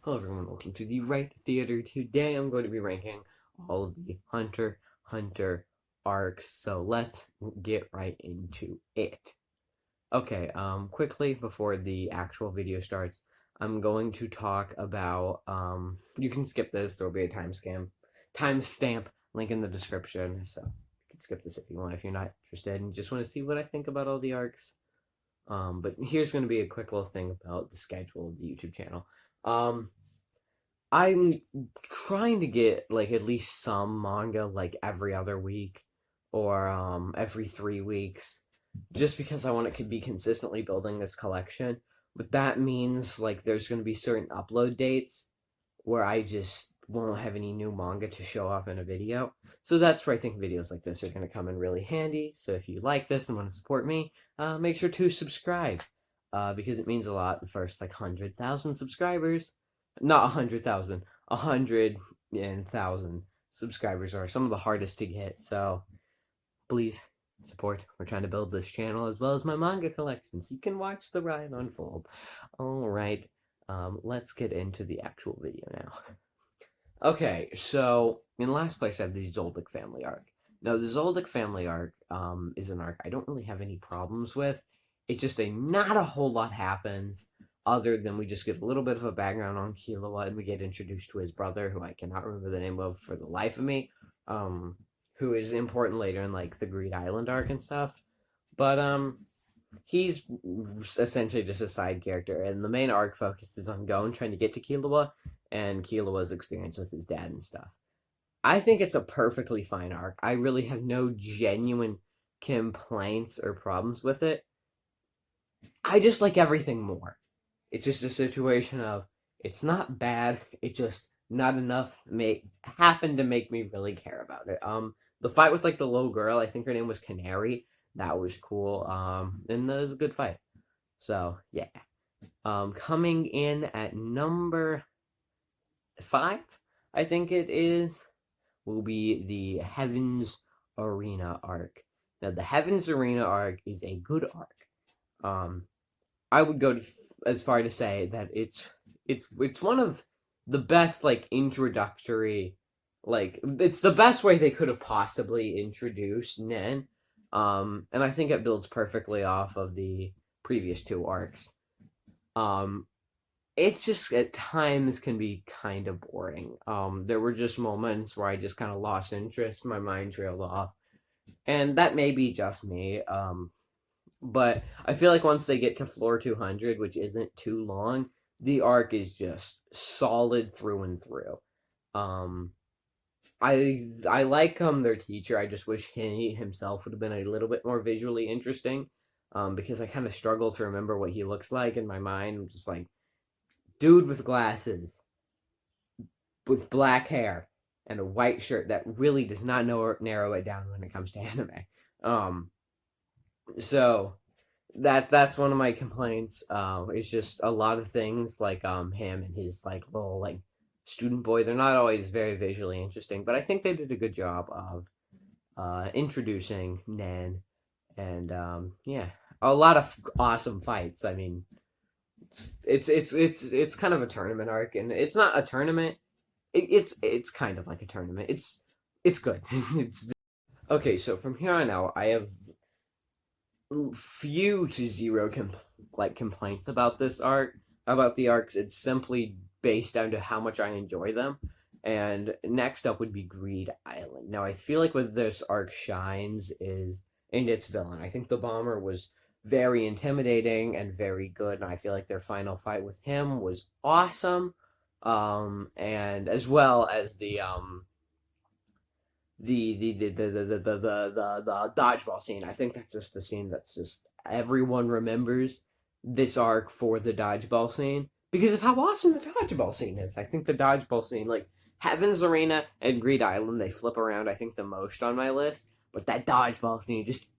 Hello everyone, welcome to the Right Theater. Today I'm going to be ranking all of the Hunter x Hunter arcs, so let's get right into it. Okay, quickly before the actual video starts, I'm going to talk about, you can skip this, there'll be a timestamp link in the description, so you can skip this if you want, if you're not interested and just want to see what I think about all the arcs. But here's going to be a quick little thing about the schedule of the YouTube channel. I'm trying to get like at least some manga like every other week or every 3 weeks, just because I want it to be consistently building this collection. But that means like there's going to be certain upload dates where I just won't have any new manga to show off in a video. So that's where I think videos like this are going to come in really handy. So if you like this and want to support me, make sure to subscribe, because it means a lot. The first like 100,000 subscribers, not 100,000, 100,000 subscribers are some of the hardest to get. So please support. We're trying to build this channel as well as my manga collection, so you can watch the ride unfold. All right. Let's get into the actual video now. Okay, so in last place I have the Zoldic Family Arc. Now, the Zoldic Family Arc is an arc I don't really have any problems with. It's just not a whole lot happens, other than we just get a little bit of a background on Killua, and we get introduced to his brother, who I cannot remember the name of for the life of me, who is important later in, like, the Greed Island arc and stuff. But, he's essentially just a side character, and the main arc focuses on Gon trying to get to Killua and Killua's experience with his dad and stuff. I think it's a perfectly fine arc. I really have no genuine complaints or problems with it. I just like everything more. It's just a situation of it's not bad, it just not enough happened to make me really care about it. The fight with like the little girl, I think her name was Canary, that was cool. And that was a good fight. So yeah. Coming in at number 5, I think it is, will be the Heavens Arena arc. Now, the Heavens Arena arc is a good arc. I would go as far to say that it's one of the best like introductory, like it's the best way they could have possibly introduced Nen. And I think it builds perfectly off of the previous 2 arcs. It's just at times can be kind of boring. There were just moments where I just kind of lost interest, my mind trailed off, and that may be just me. But I feel like once they get to floor 200, which isn't too long, the arc is just solid through and through. I like their teacher. I just wish he himself would have been a little bit more visually interesting. Because I kind of struggle to remember what he looks like in my mind. I'm just like, dude with glasses, with black hair, and a white shirt that really does not narrow it down when it comes to anime. So that's one of my complaints. It's just a lot of things like him and his like little like student boy. They're not always very visually interesting, but I think they did a good job of introducing Nen, and yeah, a lot of awesome fights. I mean, it's kind of a tournament arc, and it's not a tournament. It's kind of like a tournament. It's good. It's okay. So from here on out, I have few to zero complaints about this arc, about the arcs. It's simply based down to how much I enjoy them. And next up would be Greed Island. Now I feel like where this arc shines is in its villain. I think the bomber was very intimidating and very good, and I feel like their final fight with him was awesome. And as well as the dodgeball scene. I think that's just the scene that's just everyone remembers this arc for the dodgeball scene because of how awesome the dodgeball scene is. I think the dodgeball scene, like Heaven's Arena and Greed Island, they flip around I think the most on my list, but that dodgeball scene just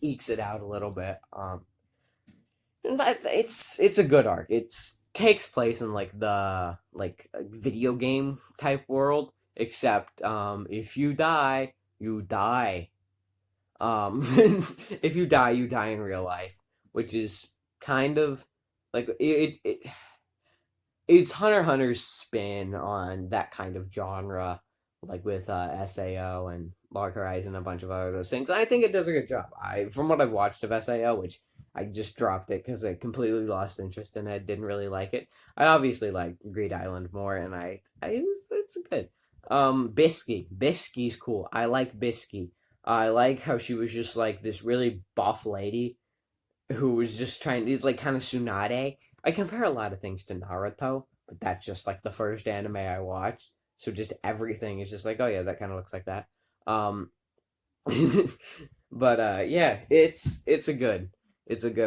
ekes it out a little bit. It's a good arc. It's takes place in like the like video game type world, except if you die, you die. If you die in real life, which is kind of like it it's Hunter x Hunter's spin on that kind of genre, like with SAO and Log Horizon and a bunch of other those things. And I think it does a good job. From what I've watched of SAO, which I just dropped it because I completely lost interest in it, didn't really like it. I obviously like Greed Island more, and it's good. Bisky's cool. I like Bisky. I like how she was just like this really buff lady who was just trying to like kind of Tsunade. I compare a lot of things to Naruto, but that's just like the first anime I watched. So just everything is just like, oh yeah, that kind of looks like that. Um, but yeah, it's a good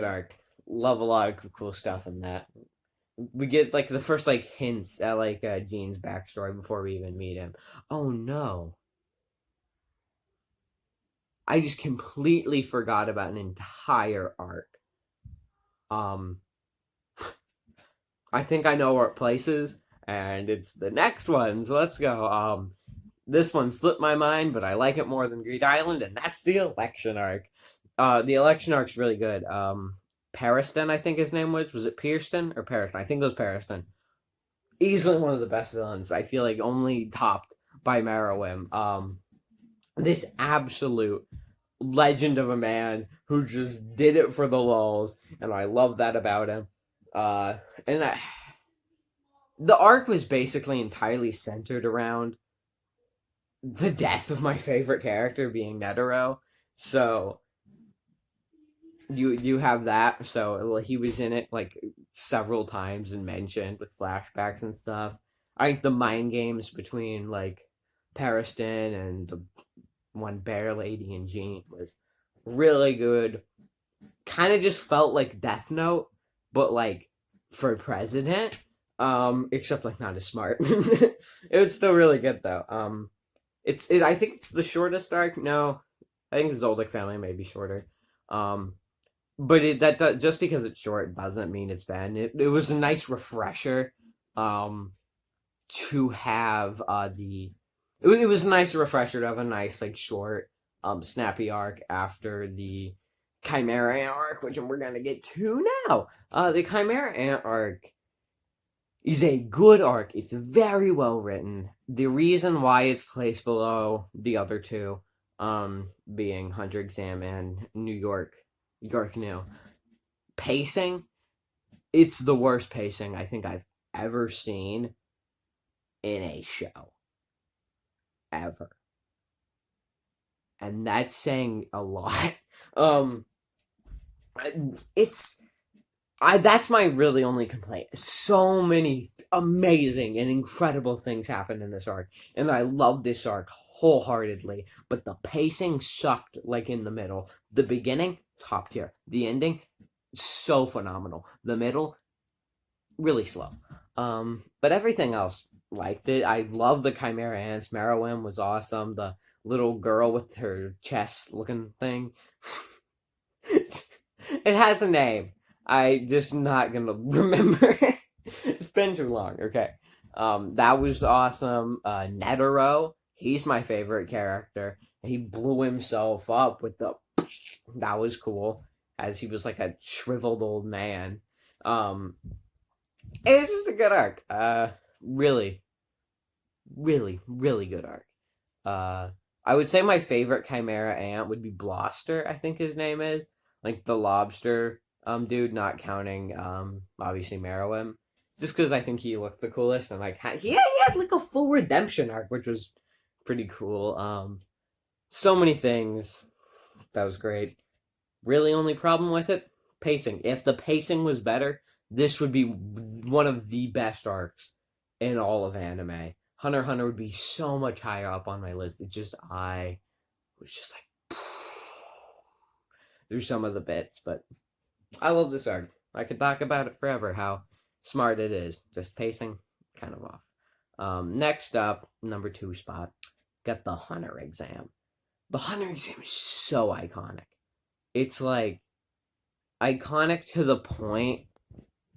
arc. Love a lot of cool stuff in that. We get like the first like hints at like Gene's backstory before we even meet him. Oh no, I just completely forgot about an entire arc. Um, I think I know what place is, and it's the next one. So let's go. This one slipped my mind, but I like it more than Greed Island, and that's the election arc. The election arc's really good. Pariston, I think his name was. Was it Pearston or Pariston? I think it was Pariston. Easily one of the best villains. I feel like only topped by Meruem. This absolute legend of a man who just did it for the lulz, and I love that about him. And the arc was basically entirely centered around the death of my favorite character being Netero. So you have that. So he was in it like several times and mentioned with flashbacks and stuff. I think the mind games between like Pariston and the one bear lady and Jean was really good. Kind of just felt like Death Note, but like for president. Except like not as smart. It was still really good though. I think it's the shortest arc. No, I think Zoldic Family may be shorter. Um, but just because it's short doesn't mean it's bad. It was a nice refresher. To have it was a nice refresher to have a nice like short snappy arc after the Chimera Ant arc, which we're gonna get to now. The Chimera Ant arc is a good arc. It's very well written. The reason why it's placed below the other two, being Hunter Exam and York New, pacing, it's the worst pacing I think I've ever seen in a show. Ever. And that's saying a lot. Um it's that's my really only complaint. So many amazing and incredible things happened in this arc, and I love this arc wholeheartedly. But the pacing sucked, like in the middle. The beginning, top tier. The ending, so phenomenal. The middle, really slow. But everything else, liked it. I love the Chimera Ants. Meruem was awesome. The little girl with her chest looking thing. It has a name. I just not gonna remember it. It's been too long. Okay. That was awesome. Netero, he's my favorite character. He blew himself up with the. That was cool, as he was like a shriveled old man. It was just a good arc. Really, really, really good arc. I would say my favorite Chimera Ant would be Bloster. I think his name is like the lobster dude, not counting obviously Meruem, just because I think he looked the coolest and like he had like a full redemption arc, which was pretty cool. So many things that was great. Really, only problem with it, pacing. If the pacing was better, this would be one of the best arcs in all of anime. Hunter x Hunter would be so much higher up on my list. It just I was just like through some of the bits, but I love this arc. I could talk about it forever. How smart it is. Just pacing, kind of off. Next up, number 2 spot, got the Hunter Exam. The Hunter Exam is so iconic. It's like iconic to the point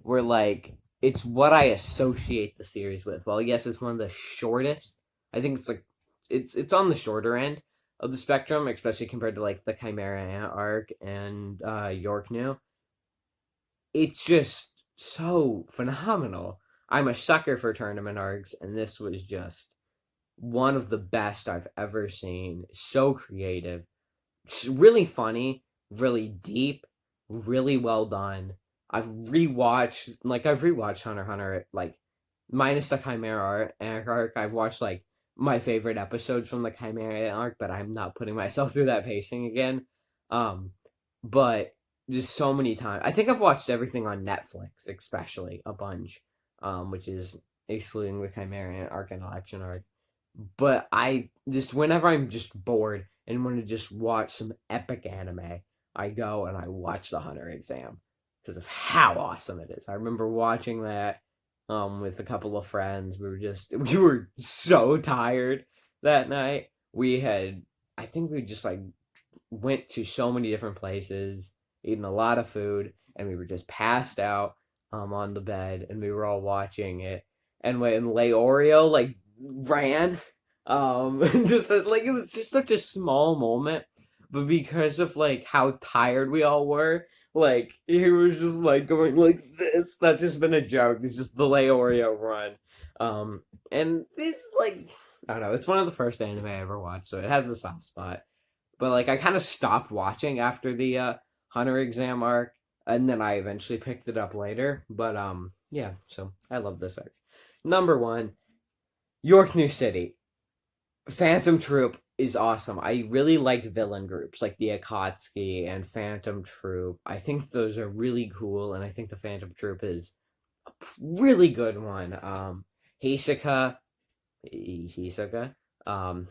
where like it's what I associate the series with. Well, yes, it's one of the shortest. I think it's like it's on the shorter end of the spectrum, especially compared to like the Chimera Ant arc and York New. It's just so phenomenal. I'm a sucker for tournament arcs, and this was just one of the best I've ever seen. So creative, really funny, really deep, really well done. I've rewatched Hunter x Hunter, like, minus the Chimera arc. I've watched like my favorite episodes from the Chimera arc, but I'm not putting myself through that pacing again. Um, but just so many times. I think I've watched everything on Netflix, especially a bunch, which is excluding the Chimera arc and Election arc. But I just, whenever I'm just bored and want to just watch some epic anime, I go and I watch the Hunter exam because of how awesome it is. I remember watching that with a couple of friends. We were so tired that night. I think we just like went to so many different places, eating a lot of food, and we were just passed out on the bed, and we were all watching it. And when Leorio like ran, just like, it was just such a small moment, but because of like how tired we all were, like he was just like going like this. That's just been a joke. It's just the Leorio run. And it's like, I don't know. It's one of the first anime I ever watched, so it has a soft spot. But like I kind of stopped watching after the Hunter exam arc, and then I eventually picked it up later. But yeah, so I love this arc. Number one, York New City. Phantom Troop is awesome. I really liked villain groups like the Akatsuki and Phantom Troop. I think those are really cool, and I think the Phantom Troop is a really good one. Hisoka, Hisoka. I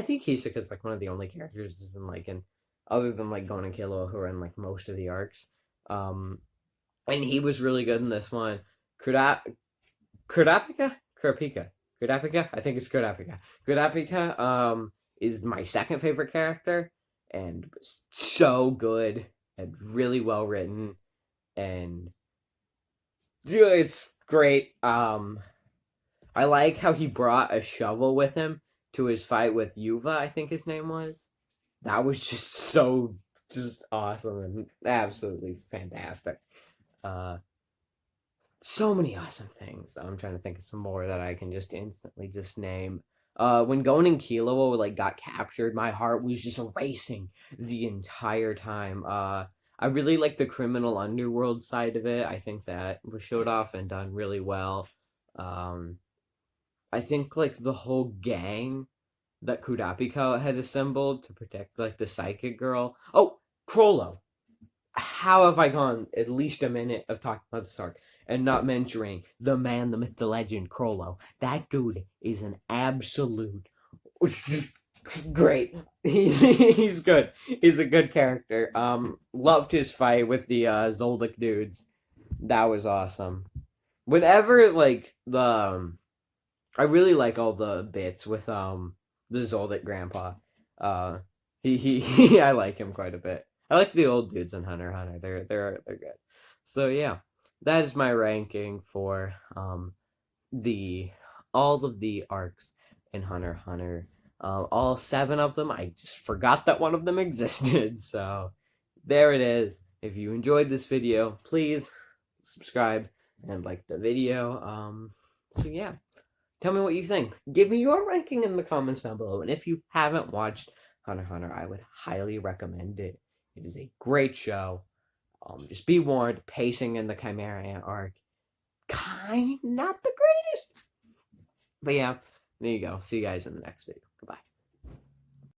think Hisoka's like one of the only characters in other than like Gon and Killua who are in like most of the arcs. And he was really good in this one. Kurapika? Kurapika. Kurapika? I think it's Kurapika. Kurapika is my second favorite character, and was so good and really well written, and it's great. I like how he brought a shovel with him to his fight with Yuva, I think his name was. That was just awesome and absolutely fantastic. Uh so many awesome things. I'm trying to think of some more that I can just instantly just name. When Gon and Killua like got captured, my heart was just racing the entire time. I really like the criminal underworld side of it. I think that was showed off and done really well. Um, I think like the whole gang that Kurapika had assembled to protect like the psychic girl. Oh, Crollo. How have I gone at least a minute of talking about this arc and not mentioning the man, the myth, the legend, Crollo? That dude is an absolute, it's just great. He's good. He's a good character. Loved his fight with the Zoldic dudes. That was awesome. Whenever like I really like all the bits with the Zoldyck grandpa. I like him quite a bit. I like the old dudes in Hunter x Hunter. They're good. So yeah, that is my ranking for the all of the arcs in Hunter x Hunter. All 7 of them. I just forgot that one of them existed. So there it is. If you enjoyed this video, please subscribe and like the video. So yeah. Tell me what you think. Give me your ranking in the comments down below. And if you haven't watched Hunter x Hunter, I would highly recommend it. It is a great show. Just be warned, pacing in the Chimera arc, not the greatest. But yeah, there you go. See you guys in the next video. Goodbye.